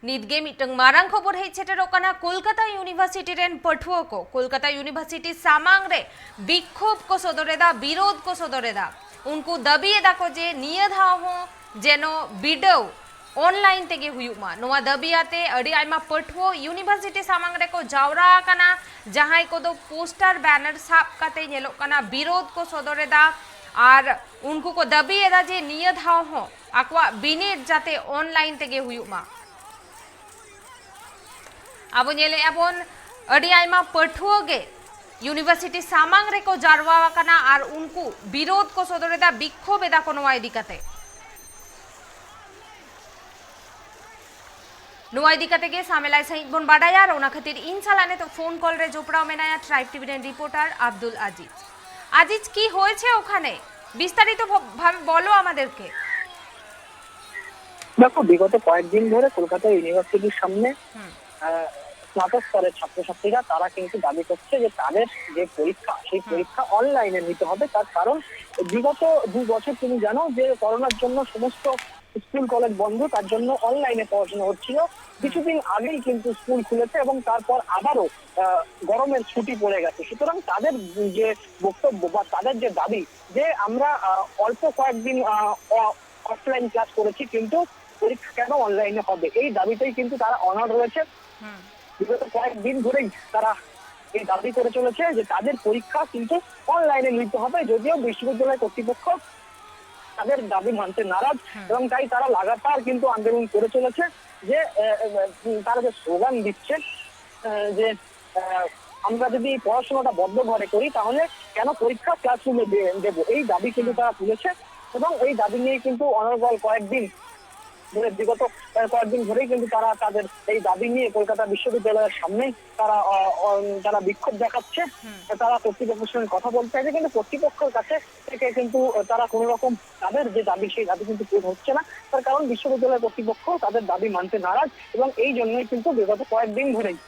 निदगे मिटंग मारंग खबर है सेटेरोकना Kolkata university rain पठुओ को कोलकाता यूनिवर्सिटी सामांग रे विक्षोभ को सदरेदा विरोध को सदरेदा उनको दबिएदा को जे नियधा हो जेनो बिडो ऑनलाइन तेगे हुयुमा नोवा दबियाते अड़ी आइमा पठुओ यूनिवर्सिटी सामांग रे को जावरा कना जहां को दो पोस्टर बैनर साप काते नेलो कना विरोध को सदरेदा और उनको को दबिएदा जे नियधा हो आकवा बिनिट जाते ऑनलाइन तेगे हुयुमा अब नेले अबन अड़ी आइमा पठुओ गे यूनिवर्सिटी सामांग रे को जारवा कना और उनको विरोध को सदरेदा विक्षोभ एदा को नोआ इदिकाते नोआ इदिकाते गे सामेलाई सही बन बाडाया और ओना खातिर इन सालाने तो फोन कॉल रे जोपड़ाओ मेनाया ट्राइब टीवी रे रिपोर्टर আব্দুল আজিজ আজিজ কি হয়েছে ওখানে বিস্তারিত ভাবে বলো আমাদেরকে। দেখো বিগত কয়েকদিন ধরে কলকাতা ইউনিভার্সিটির সামনে স্নাতক স্তরের ছাত্রছাত্রীরা তারা কিন্তু দাবি করছে যে তাদের যে পরীক্ষা সেই পরীক্ষা অনলাইনে নিতে হবে। তার কারণ বিগত 2 বছর তুমি জানো যে করোনার জন্য সমস্ত স্কুল কলেজ বন্ধ, তার জন্য অনলাইনে পড়াশোনা হচ্ছিল। কিছুদিন আগেই কিন্তু স্কুল খুলেছে এবং তারপর আবারও গরমের ছুটি পড়ে গেছে। সুতরাং তাদের যে বক্তব্য বা তাদের যে দাবি যে আমরা অল্প কয়েকদিন অফলাইন ক্লাস করেছি কিন্তু পরীক্ষা কেন অনলাইনে হবে, এই দাবিটাই কিন্তু তারা অনড় রয়েছে। বিগত কয়েকদিন ধরেই তারা এই দাবি করে চলেছে যে তাদের পরীক্ষা কিন্তু অনলাইনে নিতে হবে, যদিও বিশ্ববিদ্যালয় কর্তৃপক্ষ তাদের দাবি মানতে নারাজ এবং তাই তারা লাগাতার কিন্তু আন্দোলন করে চলেছে। যে তারা যে স্লোগান দিচ্ছে যে আমরা যদি পড়াশোনাটা বদ্ধ ঘরে করি তাহলে কেন পরীক্ষা ক্লাসরুমে দেবো, এই দাবি কিন্তু তারা তুলেছে এবং এই দাবি নিয়ে কিন্তু অনর্গল কয়েকদিন ধরে বিগত কয়েকদিন ধরেই কিন্তু তারা তাদের এই দাবি নিয়ে কলকাতা বিশ্ববিদ্যালয়ের সামনে তারা বিক্ষোভ দেখাচ্ছে। তারা কর্তৃপক্ষের সঙ্গে কথা বলতে চাইছে কিন্তু কর্তৃপক্ষের কাছে থেকে কিন্তু তারা কোন রকম তাদের যে দাবি সেই দাবি কিন্তু পূরণ হচ্ছে না। তার কারণ বিশ্ববিদ্যালয় কর্তৃপক্ষ তাদের দাবি মানতে নারাজ এবং এই জন্যই কিন্তু বিগত কয়েকদিন ধরেই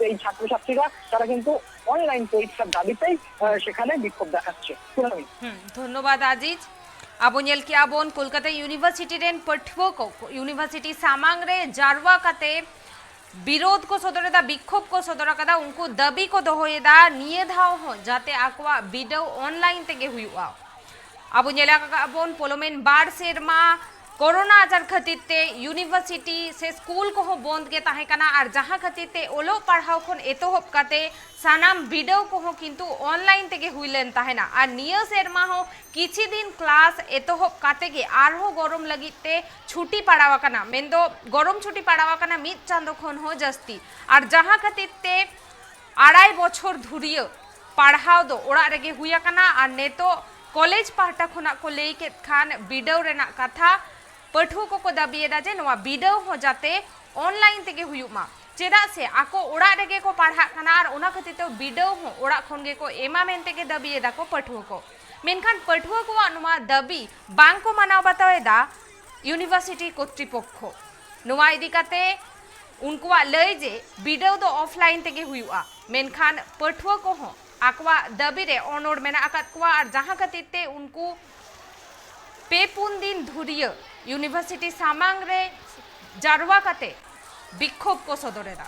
এই ছাত্রছাত্রীরা তারা কিন্তু অনলাইন পরীক্ষার দাবিতেই সেখানে বিক্ষোভ দেখাচ্ছে। ধন্যবাদ আজিজ। আবুনেল কি আবন কলকাতা यूनिवर्सिटी रेन पठुओ को यूनिवर्सिटी सामांग रे जारवा काते विरोध को सदरेदा विक्षोभ को सदरा कदा उनको दबी को दोहोएदा निये धाव हो जाते आकवा वीडियो ऑनलाइन तेगे हुआ आबुनेल आबन पोलोमेन बार सेरमा कोरोना आजार खातिर ते यूनिवर्सिटी से स्कूल को बंद के ताहे कना और जहां खातिर ते ओलो पढ़ाओ खन एतोहब काते सानाम वीडियो को किंतु ऑनलाइन तेगे हुइलेन ताहेना और निय सेरमा हो किछि दिन क्लास एतोहब काते गे आरहो गरम लगिते छुट्टी पड़ावा कना मेंदो गरम छुट्टी पड़ावा कना मिद चांदो खन हो जस्ती और जहां खातिर ते 2.5 বছর धुरिय पढ़ाओ दो ओड़ा रेगे हुया कना और नेतो कॉलेज पाहटा खुना को लेके खान वीडियो रेना कथा पठुओ को दाबिएदा जे नोआ वीडियो हो जाते ऑनलाइन तेगे हुयुमा चेदा से आको ओड़ा रेगे को पढ़ा कना और ओना खातिर ते वीडियो हो ओड़ा खनगे को एमा मेनते के दाबिएदा को पठुओ को मेनखान पठुओ को अनुमा दाबी बांग को मानाव बतावेदा यूनिवर्सिटी कর্তৃপক্ষ नोआ इदिकाते उनको लय जे वीडियो दो ऑफलाइन तेगे हुयुआ मेनखान पठुओ को हो आकवा दाबी रे अनोड़ मेना आकात कुआ और जहां खातिर ते उनको 5 दिन धुरिय यूनिवर्सिटी सामांग रे जारवा काते विक्षोभ को सदरेदा।